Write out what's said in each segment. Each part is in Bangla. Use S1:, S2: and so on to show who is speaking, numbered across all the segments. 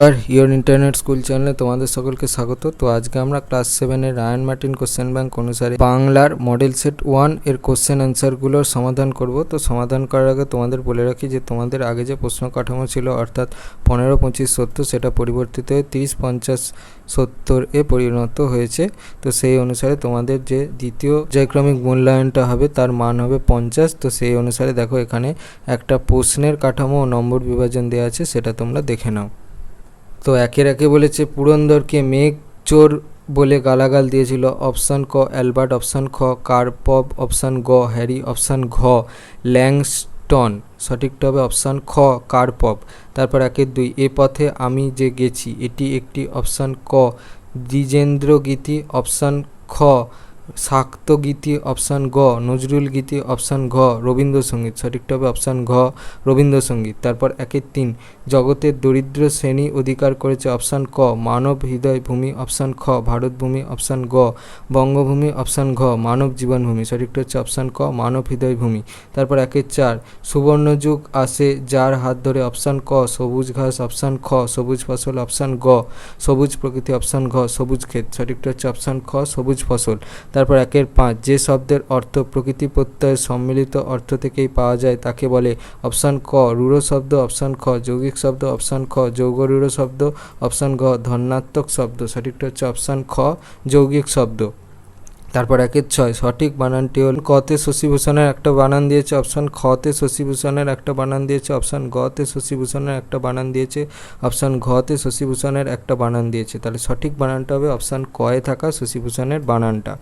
S1: আর ইওর ইন্টারনেট স্কুল চ্যানেলে তোমাদের সকলকে স্বাগত। তো আজকে আমরা ক্লাস 7-এর রায়ান মার্টিন কোশ্চেন ব্যাংক অনুসারে বাংলার মডেল সেট 1 এর কোশ্চেন অ্যান্সারগুলোর সমাধান করব। তো সমাধান করার আগে তোমাদের বলে রাখি যে তোমাদের আগে যে প্রশ্ন কাঠামো ছিল অর্থাৎ 15, 25, 70 সেটা পরিবর্তিত হয়ে 30, 50, 70 এ পরিণত হয়েছে। তো সেই অনুসারে তোমাদের যে দ্বিতীয় পর্যায়ক্রমিক মূল্যায়নটা হবে তার মান হবে 50। তো সেই অনুসারে দেখো এখানে একটা প্রশ্নের কাঠামো ও নম্বর বিভাজন দেওয়া আছে, সেটা তোমরা দেখে নাও। তো একের একে বলেছে পুরন্দরকে মেঘ চোর বলে গালাগাল দিয়েছিল। অপশান ক অ্যালবার্ট, অপশান খ কার্পভ, অপশান গ হ্যারি, অপশান ঘ ল্যাংস্টন। সঠিকটা হবে অপশান খ কার্পভ। তারপর 1-2 এ পথে আমি যে গেছি এটি একটি, অপশান ক দ্বিজেন্দ্র গীতি, অপশান খ শাক্ত গীতি, অপশান গ নজরুল গীতি, অপশান ঘ রবীন্দ্রসঙ্গীত। সঠিকটা হবে অপশান ঘ রবীন্দ্রসঙ্গীত। তারপর 1-3 জগতের দরিদ্র শ্রেণী অধিকার করেছে, অপশান ক মানব হৃদয় ভূমি, অপশান খ ভারতভূমি, অপশান গ বঙ্গভূমি, অপশান ঘ মানব জীবনভূমি। সঠিকটা হচ্ছে অপশান ক মানব হৃদয় ভূমি। তারপর 1-4 সুবর্ণযুগ আসে যার হাত ধরে, অপশান ক সবুজ ঘাস, অপশান খ সবুজ ফসল, অপশান গ সবুজ প্রকৃতি, অপশান ঘ সবুজ ক্ষেত। সঠিকটা হচ্ছে অপশান খ সবুজ ফসল। তারপর 1-5 যে শব্দের অর্থ প্রকৃতি প্রত্যয়ের সম্মিলিত অর্থ থেকেই পাওয়া যায় তাকে বলে, অপশান ক রূঢ় শব্দ, অপশান খ যৌগিক শব্দ, অপশান খ যৌগরূঢ় শব্দ, অপশান ঘ ধন্যাত্মক শব্দ। সঠিকটা হচ্ছে অপশান খ যৌগিক শব্দ। তারপর 1-6 সঠিক বানানটি হল, কতে শশীভূষণের একটা বানান দিয়েছে, অপশান খতে শশীভূষণের একটা বানান দিয়েছে, অপশান গতে শশীভূষণের একটা বানান দিয়েছে, অপশান ঘতে শশীভূষণের একটা বানান দিয়েছে। তাহলে সঠিক বানানটা হবে অপশান কয়ে থাকা শশীভূষণের বানানটা।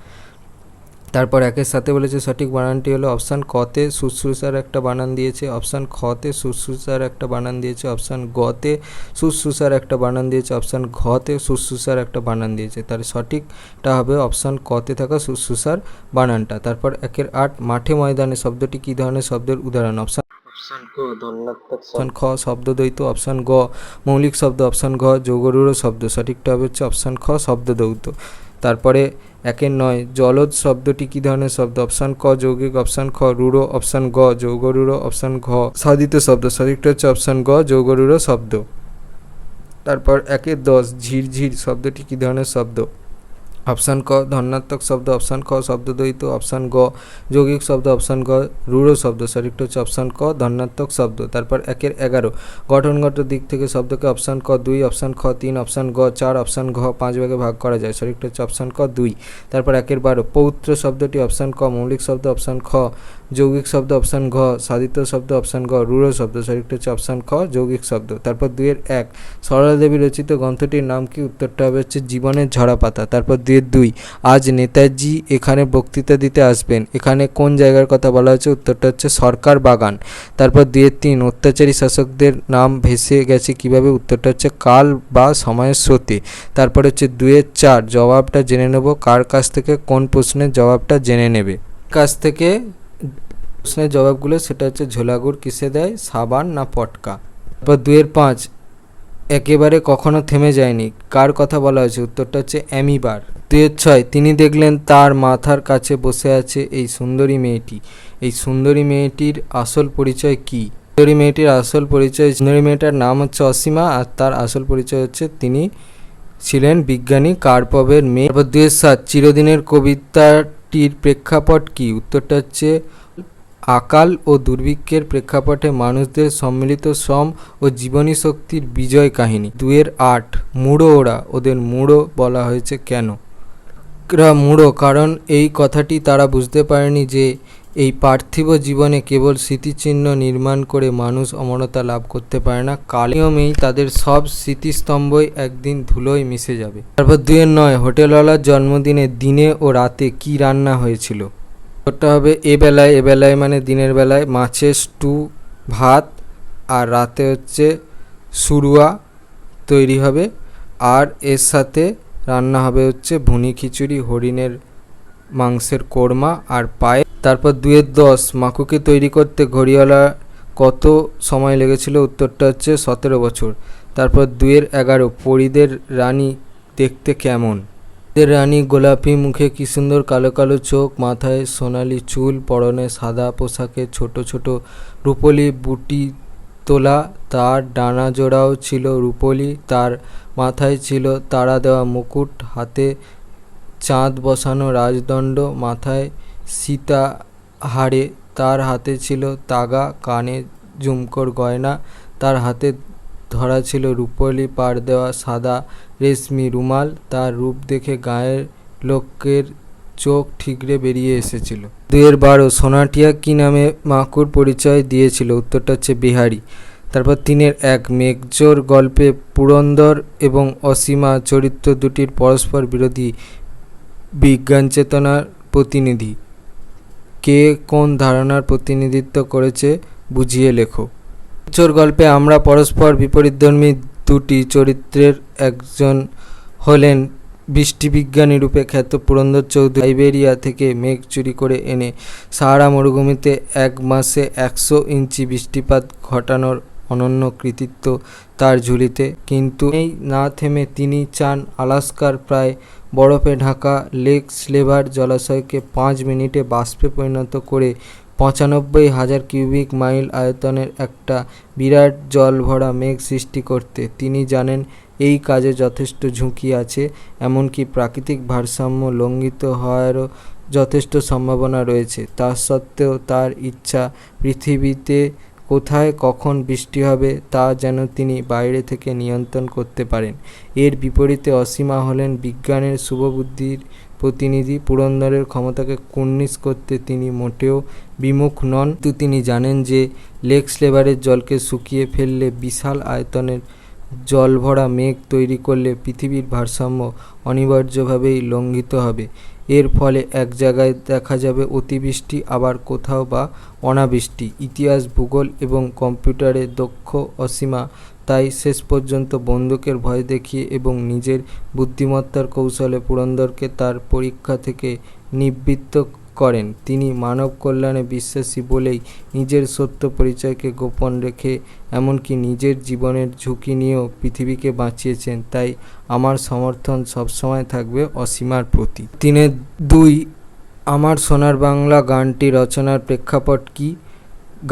S1: তারপর 1-এর সাথে বলেছে সঠিক বানানটি হলো, অপশান কতে শুশ্রূষার একটা বানান দিয়েছে, অপশান খতে শুশ্রূষার একটা বানান দিয়েছে, অপশান গতে শুশ্রূষার একটা বানান দিয়েছে, অপশান ঘতে শুশ্রূষার একটা বানান দিয়েছে। তাহলে সঠিকটা হবে অপশান কতে থাকা শুশ্রূষার বানানটা। তারপর 1-8 মাঠে ময়দানে শব্দটি কী ধরনের শব্দের উদাহরণ, অপশান ক ধন্যাত্মক, অপশান খ শব্দদ্বৈত, অপশান গ মৌলিক শব্দ, অপশান ঘ যৌগরূঢ় শব্দ। সঠিকটা হবে হচ্ছে অপশান খ শব্দদ্বৈত। তারপরে 1-9 জলজ শব্দটি কী ধরনের শব্দ, অপশান ক যৌগিক, অপশান খ রূঢ়, অপশান গ যৌগরূঢ়, অপশান ঘ সাধিত শব্দ। সঠিকটা হচ্ছে অপশান গ যৌগরূঢ় শব্দ। তারপর 1-10 ঝিরঝির শব্দটি কী ধরনের শব্দ, অপশান ক ধন্যাত্মক শব্দ, অপশান খ শব্দদ্বৈত, অপশান গ যৌগিক শব্দ, অপশান গ রূঢ় শব্দ। সঠিকটা হচ্ছে অপশান ক ধন্যাত্মক শব্দ। তারপর 1-11 গঠনগত দিক থেকে শব্দকে অপশান ক 2, অপশান খ 3, অপশান গ 4, অপশান ঘ 5 ভাগে ভাগ করা যায়। সঠিকটা হচ্ছে অপশান ক 2। তারপর 1-12 পৌত্র শব্দটি, অপশান ক মৌলিক শব্দ, অপশান খ যৌগিক শব্দ, অপশান ঘ সাধিত শব্দ, অপশান গ রূঢ় শব্দ। সঠিকটা হচ্ছে অপশান খ যৌগিক শব্দ। তারপর 2-1 সরলা দেবী রচিত গ্রন্থটির নাম কি, উত্তরটা হবে হচ্ছে জীবনের ঝরাপাতা। তারপর 2-2 আজ নেতাজি এখানে বক্তৃতা দিতে আসবেন, এখানে কোন জায়গার কথা বলা হচ্ছে, উত্তরটা হচ্ছে সরকার বাগান। তারপর 2-3 অত্যাচারী শাসকদের নাম ভেসে গেছে কিভাবে, উত্তরটা হচ্ছে কাল বা সময়ের স্রোতে। তারপর হচ্ছে 2-4 জবাবটা জেনে নেব, কার কাছ থেকে কোন প্রশ্নের জবাবটা জেনে নেবে, কাছ থেকে প্রশ্নের জবাবগুলো, সেটা হচ্ছে ঝোলাগুড় কিসে দেয়, সাবান না পটকা। তারপর 2-5 একেবারে কখনো থেমে যায়নি, কার কথা বলা হয়েছে, উত্তরটা হচ্ছে অ্যামিবার। 2-6 তিনি দেখলেন তার মাথার কাছে বসে আছে এই সুন্দরী মেয়েটি, এই সুন্দরী মেয়েটির আসল পরিচয় কি, সুন্দরী মেয়েটির আসল পরিচয়, সুন্দরী মেয়েটার নাম হচ্ছে অসীমা আর তার আসল পরিচয় হচ্ছে তিনি ছিলেন বিজ্ঞানী কার্পভের মেয়ে। তারপর 2-7 চিরদিনের কবিতাটির প্রেক্ষাপট কি, উত্তরটা হচ্ছে আকাল ও দুর্ভিক্ষের প্রেক্ষাপটে মানুষদের সম্মিলিত শ্রম ও জীবনী শক্তির বিজয় কাহিনী। 2-8 মূঢ় ওরা, ওদের মূঢ় বলা হয়েছে কেন, মূঢ় কারণ এই কথাটি তারা বুঝতে পারেনি যে এই পার্থিব জীবনে কেবল স্মৃতিচিহ্ন নির্মাণ করে মানুষ অমরতা লাভ করতে পারে না, কালিয়মেই তাদের সব স্মৃতিস্তম্ভই একদিন ধুলোয় মিশে যাবে। তারপর 2-9 হোটেলওয়ালার জন্মদিনে দিনে ও রাতে কি রান্না হয়েছিল, ওটা হবে এবেলায় মানে দিনের বেলায় মাছের স্টু ভাত, আর রাতে হচ্ছে সুরুয়া তৈরি হবে, আর এর সাথে রান্না হবে হচ্ছে ভুনি খিচুড়ি, হরিণের মাংসের কোরমা আর পায়ে। তারপর 2-10 মাকুকে তৈরি করতে ঘড়িওয়ালা কত সময় লেগেছিল, উত্তরটা হচ্ছে 17 বছর। তারপর 2-11 পরীদের রানী দেখতে কেমন, রানী গোলাপি মুখে, কি সুন্দর কালো কালো চোখ, মাথায় সোনালি চুল, পরনে সাদা পোশাকে ছোট ছোট রূপলি বুটিত তোলা, তার ডানা জোড়াও ছিল রূপোলি, তার মাথায় ছিল তারা দেওয়া মুকুট, হাতে চাঁদ বসানো রাজদণ্ড, মাথায় সীতাহারে, তার হাতে ছিল তাগা, কানে ঝুমকোর গয়না, তার হাতে ধরা ছিল রূপোলি পাড় দেওয়া সাদা রেশমি রুমাল। তার রূপ দেখে গায়ের লোকের চোখ ঠিকরে বেরিয়ে এসেছিল। ২-১২ সোনাটিয়া কি নামে মাকুর পরিচয় দিয়েছিল? উত্তরটা হচ্ছে বিহারী। তারপর ৩-১ মেঘজোর গল্পে পুরন্দর এবং অসীমা চরিত্র দুটির পরস্পর বিরোধী বিজ্ঞান চেতনার প্রতিনিধি। কে কোন ধারণার প্রতিনিধিত্ব করেছে বুঝিয়ে লেখো। মেঘজোর গল্পে আমরা পরস্পর বিপরীতধর্মী দুটি চরিত্রের একজন হলেন বৃষ্টিবিজ্ঞানী রূপে খ্যাত পুরন্দর চৌধুরী। সাইবেরিয়া থেকে মেঘ চুরি করে এনে সাহারা মরুভূমিতে ১ মাসে ১০০ ইঞ্চি বৃষ্টিপাত ঘটানোর অনন্য কৃতিত্ব তার ঝুলিতে। কিন্তু এই না থেমে তিনি চান আলাস্কার প্রায় বরফে ঢাকা লেক স্লেভার জলাশয়কে ৫ মিনিটে বাষ্পে পরিণত করে ৯৫,০০০ কিউবিক মাইল আয়তনের একটা বিরাট জলভরা মেঘ সৃষ্টি করতে। তিনি জানেন এই কাজে যথেষ্ট ঝুঁকি আছে, এমনকি প্রাকৃতিক ভারসাম্য লঙ্ঘিত হওয়ারও যথেষ্ট সম্ভাবনা রয়েছে। তা সত্ত্বেও তার ইচ্ছা পৃথিবীতে কোথায় কখন বৃষ্টি হবে তা যেন তিনি বাইরে থেকে নিয়ন্ত্রণ করতে পারেন। এর বিপরীতে অসীমা হলেন বিজ্ঞানের শুভবুদ্ধির প্রতিনিধি। পুরন্দরের ক্ষমতাকে কুর্নিশ করতে তিনি মোটেও বিমুখ নন, কিন্তু তিনি জানেন যে লেক স্লেভারের জলকে শুকিয়ে ফেললে, বিশাল আয়তনের জলভরা মেঘ তৈরি করলে পৃথিবীর ভারসাম্য অনিবার্যভাবেই লঙ্ঘিত হবে। এর ফলে এক জায়গায় দেখা যাবে অতিবৃষ্টি, আবার কোথাও বা অনাবৃষ্টি। ইতিহাস, ভূগোল এবং কম্পিউটারে দক্ষ অসীমা তাই শেষ পর্যন্ত বন্দুকের ভয় দেখিয়ে এবং নিজের বুদ্ধিমত্তার কৌশলে পুরন্দরকে তার পরীক্ষা থেকে নিবৃত্ত করেন। তিনি মানব কল্যাণে বিশ্বাসী বলেই নিজের সত্য পরিচয়কে গোপন রেখে এমনকি নিজের জীবনের ঝুঁকি নিয়েও পৃথিবীকে বাঁচিয়েছেন। তাই আমার সমর্থন সবসময় থাকবে অসীমার প্রতি। ৩-২ আমার সোনার বাংলা গানটি রচনার প্রেক্ষাপট কী?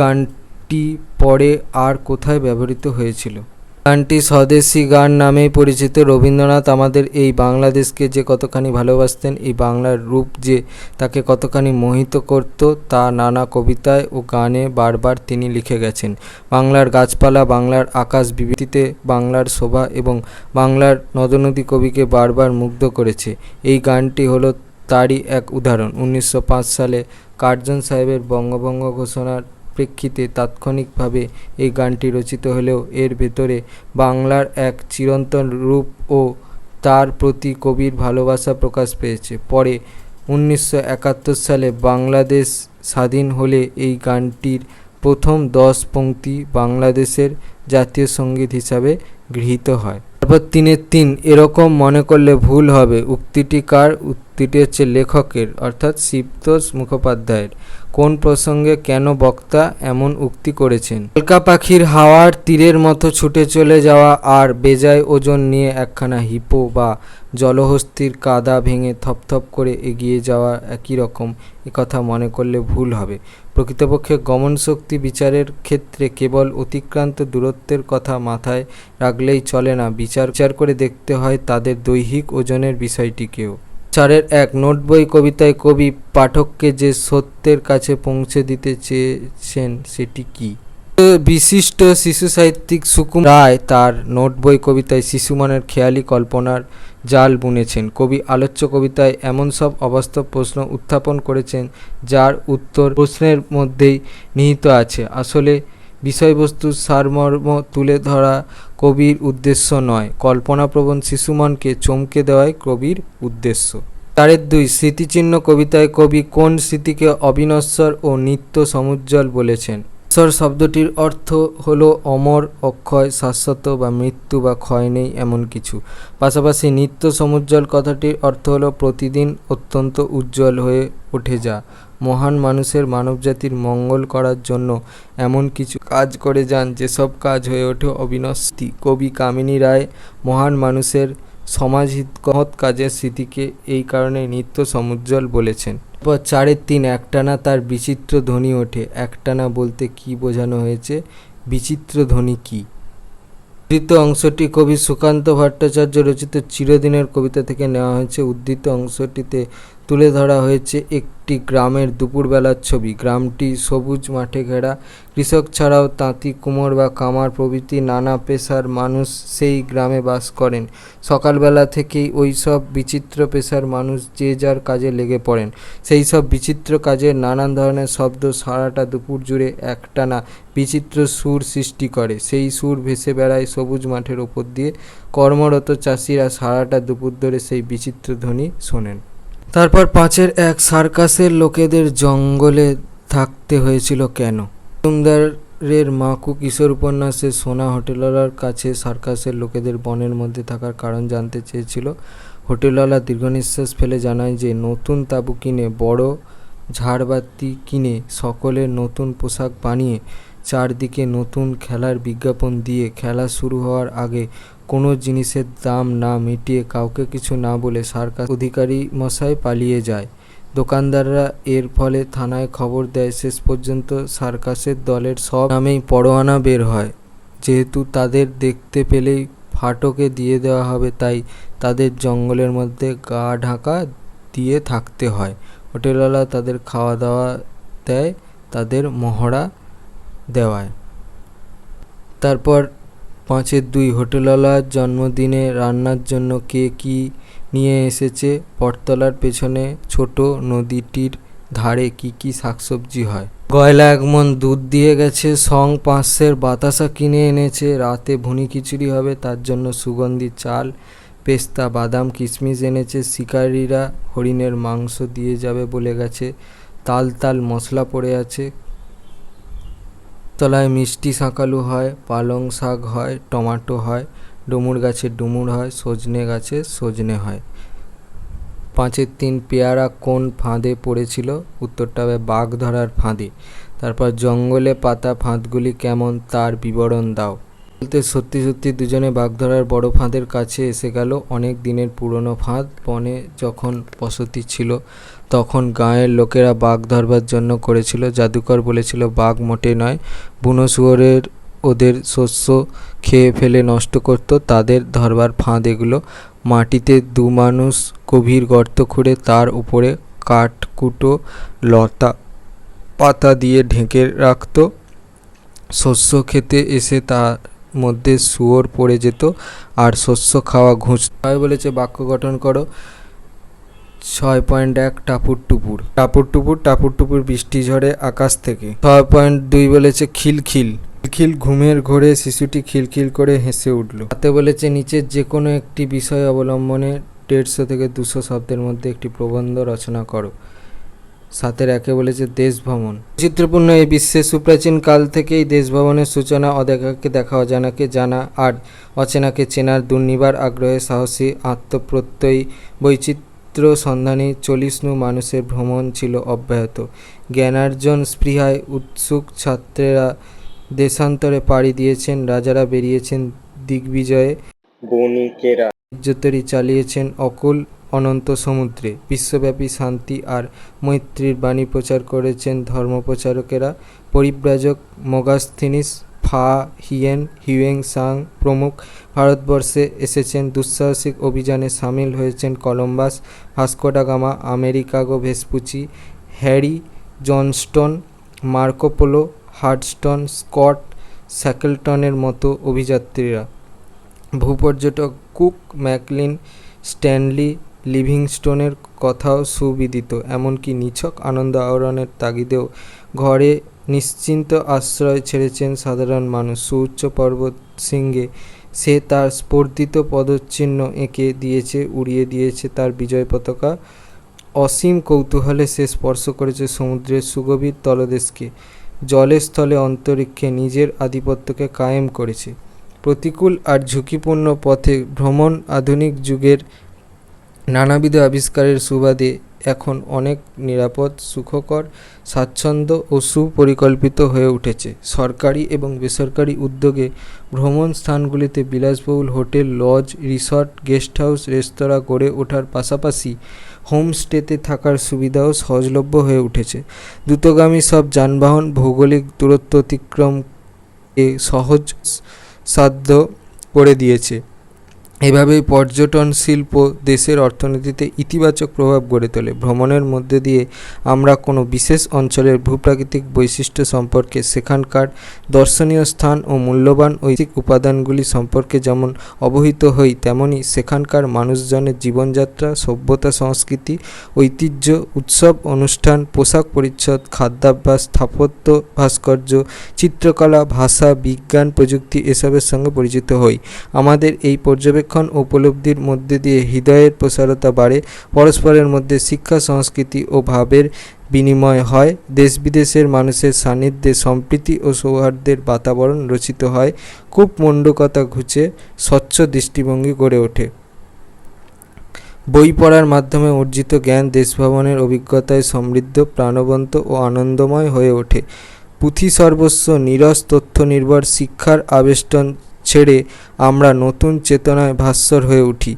S1: গানটি পরে আর কোথায় ব্যবহৃত হয়েছিল? গানটি স্বদেশী গান নামেই পরিচিত। রবীন্দ্রনাথ আমাদের এই বাংলাদেশকে যে কতখানি ভালোবাসতেন, এই বাংলার রূপ যে তাকে কতখানি মোহিত করত, তা নানা কবিতায় ও গানে বারবার তিনি লিখে গেছেন। বাংলার গাছপালা, বাংলার আকাশ, বিবৃতিতে বাংলার শোভা এবং বাংলার নদনদী কবিকে বারবার মুগ্ধ করেছে। এই গানটি হলো তারই এক উদাহরণ। ১৯০৫ সালে কার্জন সাহেবের বঙ্গভঙ্গ ঘোষণার প্রেক্ষিতে তাৎক্ষণিকভাবে এই গানটি রচিত হলেও এর ভেতরে বাংলার এক চিরন্তন রূপ ও তার প্রতি কবির ভালোবাসা প্রকাশ পেয়েছে। পরে ১৯৭১ সালে বাংলাদেশ স্বাধীন হলে এই গানটির প্রথম ১০ পংক্তি বাংলাদেশের জাতীয় সঙ্গীত হিসাবে গৃহীত হয়। তারপর ৩-৩ এরকম মনে করলে ভুল হবে। উক্তিটি কার? উক্তিটি হচ্ছে লেখকের, অর্থাৎ শিবতোষ মুখোপাধ্যায়ের। কোন প্রসঙ্গে কেন বক্তা এমন উক্তি করেছেন? হালকা পাখির হাওয়ার তীরের মতো ছুটে চলে যাওয়া আর বেজায় ওজন নিয়ে একখানা হিপো বা জলহস্তির কাদা ভেঙে থপথপ করে এগিয়ে যাওয়া একই রকম, একথা মনে করলে ভুল হবে। প্রকৃতপক্ষে গমন শক্তি বিচারের ক্ষেত্রে কেবল অতিক্রান্ত দূরত্বের কথা মাথায় রাখলেই চলে না, বিচার করে দেখতে হয় তাদের দৈহিক ওজনের বিষয়টিকেও। ৪-১ নোট বই কবিতায় কবি পাঠককে যে সত্যের কাছে পৌঁছে দিতে চেয়েছেন সেটি কি? বিশিষ্ট শিশু সাহিত্যিক সুকুমার রায় তার নোট বই কবিতায় শিশু মনের খেয়ালি কল্পনার জাল বুনেছেন। কবি আলোচ্য কবিতায় এমন সব অবাস্তব প্রশ্ন উত্থাপন করেছেন যার উত্তর প্রশ্নের মধ্যেই নিহিত আছে। আসলে বিষয়বস্তুর সারমর্ম তুলে ধরা কবির উদ্দেশ্য নয়, কল্পনাপ্রবণ শিশুমনকে চমকে দেওয়াই কবির উদ্দেশ্য। ৪-২ স্মৃতিচিহ্ন কবিতায় কবি কোন স্মৃতিকে অবিনশ্বর ও নিত্য সমুজ্জ্বল বলেছেন? ঈশ্বর শব্দটির অর্থ হলো অমর, অক্ষয়, শাশ্বত বা মৃত্যু বা ক্ষয় নেই এমন কিছু। পাশাপাশি নিত্য সমুজ্জ্বল কথাটির অর্থ হলো প্রতিদিন অত্যন্ত উজ্জ্বল হয়ে ওঠে, যা মহান মানুষের মানবজাতির মঙ্গল করার জন্য এমন কিছু কাজ করে যান যেসব কাজ হয়ে ওঠে অবিনশ্বর। কবি কামিনী রায় মহান মানুষের সমাজহিতকর কাজের স্মৃতিকে এই কারণে নিত্য সমুজ্জ্বল বলেছেন। ৪-৩ একটানা তার বিচিত্র ধ্বনি ওঠে। একটানা বলতে কি বোঝানো হয়েছে? বিচিত্র ধ্বনি কী? উদ্ধৃত অংশটি কবি সুকান্ত ভট্টাচার্য রচিত চিরদিনের কবিতা থেকে নেওয়া হয়েছে। উদ্ধৃত অংশটিতে তুলে ধরা হয়েছে একটি গ্রামের দুপুরবেলার ছবি। গ্রামটি সবুজ মাঠে ঘেরা। কৃষক ছাড়াও তাঁতি, কুমোর বা কামার প্রভৃতি নানা পেশার মানুষ সেই গ্রামে বাস করেন। সকালবেলা থেকেই ওই সব বিচিত্র পেশার মানুষ যে যার কাজে লেগে পড়েন। সেই সব বিচিত্র কাজের নানান ধরনের শব্দ সারাটা দুপুর জুড়ে একটানা বিচিত্র সুর সৃষ্টি করে। সেই সুর ভেসে বেড়ায় সবুজ মাঠের ওপর দিয়ে। কর্মরত চাষিরা সারাটা দুপুর ধরে সেই বিচিত্র ধ্বনি শোনেন। তারপর 5-এর 1 সার্কাসের লোকেদের জঙ্গলে থাকতে হয়েছিল কেন? মজুমদারের মাকু কিশোর উপন্যাসে সোনা হোটেলওয়ালার কাছে সার্কাসের লোকেদের বনের মধ্যে থাকার কারণ জানতে চেয়েছিল। হোটেলওয়ালা দীর্ঘ নিঃশ্বাস ফেলে জানায় যে নতুন তাঁবু কিনে, বড় ঝাড়বাতি কিনে, সকলের নতুন পোশাক বানিয়ে, চারদিকে নতুন খেলার বিজ্ঞাপন দিয়ে, খেলা শুরু হওয়ার আগে কোনো জিনিসের দাম না মিটিয়ে, কাউকে কিছু না বলে সার্কাস অধিকারী মশাই পালিয়ে যায়। দোকানদাররা এর ফলে থানায় খবর দেয়। শেষ পর্যন্ত সার্কাসের দলের সব নামেই পরোয়ানা বের হয়। যেহেতু তাদের দেখতে পেলেই ফাটকে দিয়ে দেওয়া হবে, তাই তাদের জঙ্গলের মধ্যে গা ঢাকা দিয়ে থাকতে হয়। হোটেলওয়ালা তাদের খাওয়া দাওয়া দেয় তাদের মহড়া দেওয়ায়। তারপর 5-এর 2 হোটেলওয়ালার জন্মদিনে রান্নার জন্য কে কী নিয়ে এসেছে? পটতলার পেছনে ছোট নদীটির ধারে কী কী শাকসবজি হয়? গয়লা 1 মণ দুধ দিয়ে গেছে। সং 5 সের বাতাসা কিনে এনেছে। রাতে ভুনি খিচুড়ি হবে, তার জন্য সুগন্ধি চাল, পেস্তা, বাদাম, কিশমিশ এনেছে। শিকারীরা হরিণের মাংস দিয়ে যাবে বলে গেছে। তাল তাল মশলা পড়ে আছে। তলায় মিষ্টি শাঁকালু হয়, পালং শাক হয়, টমাটো হয়, ডুমুর গাছে ডুমুর হয়, সজনে গাছে সজনে হয়। 5-এর 3 পেয়ারা কোন ফাঁদে পড়েছিল? উত্তরটা হবে বাঘ ধরার ফাঁদে। তারপর জঙ্গলে পাতা ফাঁদগুলি কেমন তার বিবরণ দাও। বলতে সত্যি সত্যি দুজনে বাঘ ধরার বড় ফাঁদের কাছে এসে গেল। অনেক দিনের পুরনো ফাঁদ। বনে যখন বসতি ছিল তখন গাঁয়ের লোকেরা বাঘ ধরবার জন্য করেছিল। জাদুকর বলেছিল বাঘ মোটে নয়, বুনো শুয়োরের ওদের শস্য খেয়ে ফেলে নষ্ট করত। তাদের ধরবার ফাঁদ এগুলো। মাটিতে 2 মানুষ গভীর গর্ত খুঁড়ে তার উপরে কাঠকুটো, লতা পাতা দিয়ে ঢেকে রাখত। শস্য খেতে এসে তার মধ্যে শুয়োর পড়ে যেত আর শস্য খাওয়া ঘুঁচত। বলেছে বাক্য গঠন করো। 6.1 টাপুর টুপুর। টাপুর টুপুর টাপুর টুপুর বৃষ্টি ঝরে আকাশ থেকে। 6.2 বলেছে খিলখিল। খিলখিল ঘুমের ঘোরে শিশুটি খিলখিল করে হেসে উঠল। তাতে বলেছে নিচের যে কোনো একটি বিষয় অবলম্বনে 150 থেকে 200 শব্দের মধ্যে একটি প্রবন্ধ রচনা করো। 7-এর 1 বলেছে দেশ ভ্রমণ। বৈচিত্র্যপূর্ণ এই বিশ্বে সুপ্রাচীন কাল থেকেই দেশ ভ্রমণের সূচনা। অদেখাকে দেখা, অজানাকে জানা আর অচেনাকে চেনার দুর্নিবার আগ্রহে সাহসী আত্মপ্রত্যয়ী বৈচিত্র্য সন্ধানী চলিষ্ণু মানুষের ভ্রমণ ছিল অব্যাহত। জ্ঞানার্জন স্পৃহায় উৎসুক ছাত্রেরা দেশান্তরে পাড়ি দিয়েছেন। রাজারা বেরিয়েছেন দিগ্বিজয়ে। বণিকেরা ইজ্জতরি চালিয়েছেন অকুল অনন্ত সমুদ্রে। বিশ্বব্যাপী শান্তি আর মৈত্রীর বাণী প্রচার করেছেন ধর্মপ্রচারকেরা। পরিব্রাজক মোগাস্থিনিস, ফা হিয়েন, হিউয়েন সাং প্রমুখ ভারতবর্ষে এসেছেন। দুঃসাহসিক অভিযানে সামিল হয়েছেন Columbus, Vasco da Gama, Amerigo Vespucci, Harry Johnston, Marco Polo, Hudson, Scott, শ্যাকলটনের মতো অভিযাত্রীরা। ভূপর্যটক কুক, ম্যাকলিন, স্ট্যানলি, লিভিংস্টোনের কথাও সুবিদিত। এমনকি নিছক আনন্দ আহরণের তাগিদেও ঘরে নিশ্চিন্ত আশ্রয় ছেড়েছেন সাধারণ মানুষ। সুউচ্চ পর্বত শৃঙ্গে সে তার স্পর্ধিত পদচিহ্ন এঁকে দিয়েছে, উড়িয়ে দিয়েছে তার বিজয় পতাকা। অসীম কৌতূহলে সে স্পর্শ করেছে সমুদ্রের সুগভীর তলদেশকে। জলে স্থলে অন্তরিক্ষে নিজের আধিপত্যকে কায়েম করেছে। প্রতিকূল আর ঝুঁকিপূর্ণ পথে ভ্রমণ আধুনিক যুগের নানাবিধ আবিষ্কারের সুবাদে এখন অনেক নিরাপদ, সুখকর, স্বাচ্ছন্দ্য ও সুপরিকল্পিত হয়ে উঠেছে। সরকারি এবং বেসরকারি উদ্যোগে ভ্রমণ স্থানগুলিতে বিলাসবহুল hotel, lodge, resort, guest house, রেস্তোরাঁ গড়ে ওঠার পাশাপাশি হোমস্টেতে থাকার সুবিধাও সহজলভ্য হয়ে উঠেছে। দ্রুতগামী সব যানবাহন ভৌগোলিক দূরত্ব অতিক্রম সহজ সাধ্য করে দিয়েছে। এভাবেই পর্যটন শিল্প দেশের অর্থনীতিতে ইতিবাচক প্রভাব গড়ে তোলে। ভ্রমণের মধ্যে দিয়ে আমরা কোনো বিশেষ অঞ্চলের ভূপ্রাকৃতিক বৈশিষ্ট্য সম্পর্কে, সেখানকার দর্শনীয় স্থান ও মূল্যবান ঐতিহাসিক উপাদানগুলি সম্পর্কে যেমন অবহিত হই, তেমনি সেখানকার মানুষজনের জীবনযাত্রা, সভ্যতা, সংস্কৃতি, ঐতিহ্য, উৎসব অনুষ্ঠান, পোশাক পরিচ্ছদ, খাদ্যাভ্যাস, স্থাপত্য, ভাস্কর্য, চিত্রকলা, ভাষা, বিজ্ঞান, প্রযুক্তি এসবের সঙ্গে পরিচিত হই। আমাদের এই পর্যবেক্ষণ ও উপলব্ধির মধ্যে দিয়ে হৃদয়ের প্রসারতা বাড়ে, পরস্পরের মধ্যে শিক্ষা, সংস্কৃতি ও ভাবের বিনিময় হয়, দেশ বিদেশের মানুষের সান্নিধ্যে সম্প্রীতি ও সৌহার্দ্যের বাতাবরণ রচিত হয়, কূপমণ্ডকতা ঘুচে স্বচ্ছ দৃষ্টিভঙ্গি গড়ে ওঠে। বই পড়ার মাধ্যমে অর্জিত জ্ঞান দেশভ্রমণের অভিজ্ঞতায় সমৃদ্ধ, প্রাণবন্ত ও আনন্দময় হয়ে ওঠে। পুঁথি সর্বস্ব, নীরস তথ্য নির্ভর শিক্ষার আবেষ্টন ছেড়ে আমরা নতুন চেতনায় ভাস্বর হয়ে উঠি।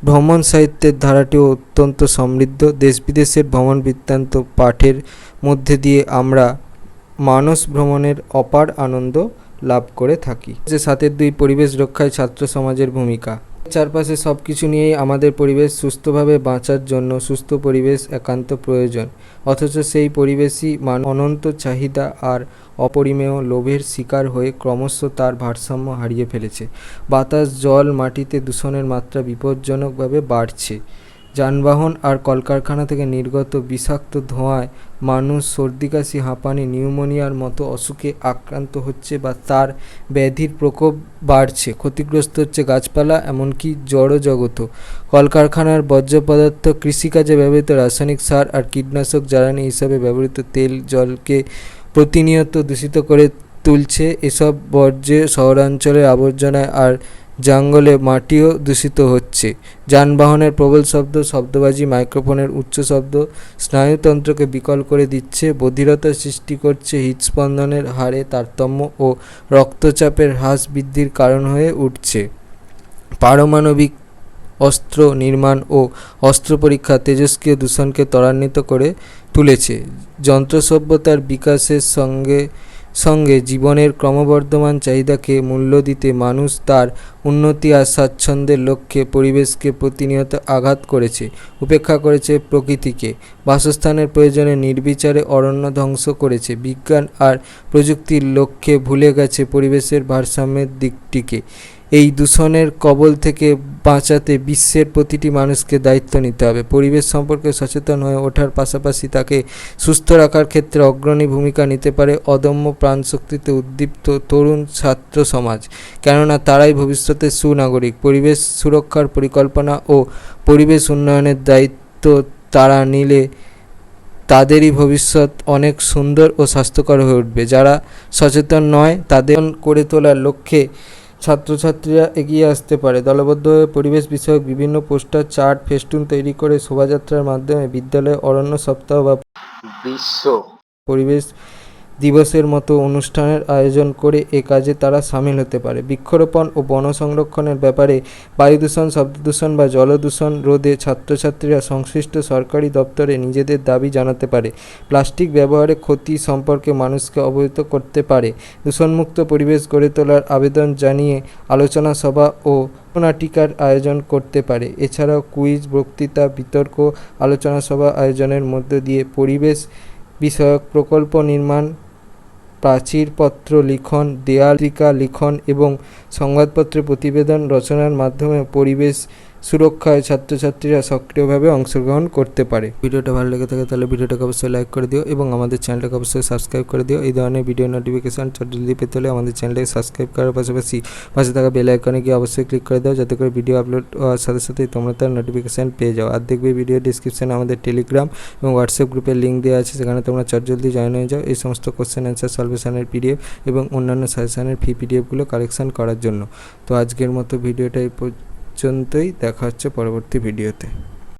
S1: ভ্রমণ সাহিত্যের ধারাটিও অত্যন্ত সমৃদ্ধ। দেশ বিদেশের ভ্রমণ বৃত্তান্ত পাঠের মধ্যে দিয়ে আমরা মানস ভ্রমণের অপার আনন্দ লাভ করে থাকি। 7.2 পরিবেশ রক্ষায় ছাত্র সমাজের ভূমিকা। চারপাশে সব কিছু নিয়েই আমাদের পরিবেশ সুস্থভাবে বাঁচার জন্য সুস্থ পরিবেশ একান্ত প্রয়োজন, অথচ সেই পরিবেশই অনন্ত চাহিদা আর অপরিমেয় লোভের শিকার হয়ে ক্রমশ তার ভারসাম্য হারিয়ে ফেলেছে। বাতাস, জল, মাটিতে দূষণের মাত্রা বিপজ্জনকভাবে বাড়ছে। যানবাহন আর কলকারখানা থেকে নির্গত বিষাক্ত ধোঁয়ায় মানুষ সর্দি, কাশি, হাঁপানি, নিউমোনিয়ার মতো অসুখে আক্রান্ত হচ্ছে বা তার ব্যাধির প্রকোপ বাড়ছে। ক্ষতিগ্রস্ত হচ্ছে গাছপালা, এমনকি জড়জগৎও। কলকারখানার বর্জ্য পদার্থ, কৃষিকাজে ব্যবহৃত রাসায়নিক সার আর কীটনাশক জ্বালানি হিসাবে ব্যবহৃত তেল জলকে প্রতিনিয়ত দূষিত করে তুলছে। এসব বর্জ্যে শহরাঞ্চলের আবর্জনায় আর জঙ্গলে মাটিও দূষিত হচ্ছে। যানবাহনের প্রবল শব্দ, শব্দবাজি, মাইক্রোফোনের উচ্চ শব্দ স্নায়ুতন্ত্রকে বিকল করে দিচ্ছে, বধিরতা সৃষ্টি করছে, হৃদস্পন্দনের হারে তারতম্য ও রক্তচাপের হ্রাস বৃদ্ধির কারণ হয়ে উঠছে। পারমাণবিক অস্ত্র নির্মাণ ও অস্ত্র পরীক্ষা তেজস্ক্রিয় দূষণকে ত্বরান্বিত করে তুলেছে। যন্ত্র সভ্যতার বিকাশের সঙ্গে সঙ্গে জীবনের ক্রমবর্ধমান চাহিদাকে মূল্য দিতে মানুষ তার উন্নতি আর স্বাচ্ছন্দ্যের লক্ষ্যে পরিবেশকে প্রতিনিয়ত আঘাত করেছে, উপেক্ষা করেছে প্রকৃতিকে, বাসস্থানের প্রয়োজনে নির্বিচারে অরণ্য ধ্বংস করেছে, বিজ্ঞান আর প্রযুক্তির লক্ষ্যে ভুলে গেছে পরিবেশের ভারসাম্যের দিকটিকে। এই দূষণের কবল থেকে বাঁচাতে বিশ্বের প্রতিটি মানুষকে দায়িত্ব নিতে হবে। পরিবেশ সম্পর্কে সচেতন হয়ে ওঠার পাশাপাশি তাকে সুস্থ রাখার ক্ষেত্রে অগ্রণী ভূমিকা নিতে পারে অদম্য প্রাণশক্তিতে উদ্দীপ্ত তরুণ ছাত্র সমাজ, কেননা তারাই ভবিষ্যতের সুনাগরিক। পরিবেশ সুরক্ষার পরিকল্পনা ও পরিবেশ উন্নয়নের দায়িত্ব তারা নিলে তাদেরই ভবিষ্যৎ অনেক সুন্দর ও স্বাস্থ্যকর হয়ে উঠবে। যারা সচেতন নয় তাদের করে তোলার লক্ষ্যে ছাত্রছাত্রীরা এগিয়ে আসতে পারে। দলবদ্ধভাবে পরিবেশ বিষয়ক বিভিন্ন পোস্টার, চার্ট, ফেস্টুন তৈরি করে শোভাযাত্রার মাধ্যমে বিদ্যালয়ে অরণ্য সপ্তাহ বা বিশ্ব পরিবেশ দিবসের মতো অনুষ্ঠানের আয়োজন করে এ কাজে তারা সামিল হতে পারে। বৃক্ষরোপণ ও বন সংরক্ষণের ব্যাপারে বায়ু দূষণ, শব্দ দূষণ বা জলদূষণ রোধে ছাত্রছাত্রীরা সংশ্লিষ্ট সরকারি দপ্তরে নিজেদের দাবি জানাতে পারে। প্লাস্টিক ব্যবহারের ক্ষতি সম্পর্কে মানুষকে অবহিত করতে পারে। দূষণমুক্ত পরিবেশ গড়ে তোলার আবেদন জানিয়ে আলোচনা সভা ও নাটিকার আয়োজন করতে পারে। এছাড়াও কুইজ, বক্তৃতা, বিতর্ক, আলোচনা সভা আয়োজনের মধ্য দিয়ে পরিবেশ বিষয়ক প্রকল্প নির্মাণ, প্রাচীরপত্র লিখন, দেয়ালিকা লিখন এবং সংবাদপত্রে প্রতিবেদন রচনার মাধ্যমে পরিবেশ সুরক্ষায় ছাত্রছাত্রীরা সক্রিয়ভাবে অংশগ্রহণ করতে পারে। ভিডিওটা ভালো লেগে থাকে তাহলে ভিডিওটাকে অবশ্যই লাইক করে দিও এবং আমাদের চ্যানেলটাকে অবশ্যই সাবস্ক্রাইব করে দিও। এই ধরনের ভিডিও নোটিফিকেশান জলদি পেতে হলে আমাদের চ্যানেলটাকে সাবস্ক্রাইব করার পাশাপাশি পাশে থাকা বেল আইকনে গিয়ে অবশ্যই ক্লিক করে দাও, যাতে করে ভিডিও আপলোড হওয়ার সাথে সাথেই তোমরা তার নোটিফিকেশান পেয়ে যাও। আর দেখবে ভিডিও ডিসক্রিপশানে আমাদের টেলিগ্রাম এবং হোয়াটসঅ্যাপ গ্রুপের লিঙ্ক দেওয়া আছে, সেখানে তোমরা জলদি জয়েন হয়ে যাও এই সমস্ত কোশ্চেন অ্যান্সার সলভেশনের পিডিএফ এবং অন্যান্য সাজেশনের পিডিএফগুলো কালেকশন করার জন্য। তো আজকের মতো ভিডিওটা এই পর্যন্তই, দেখা হচ্ছে পরবর্তী ভিডিওতে।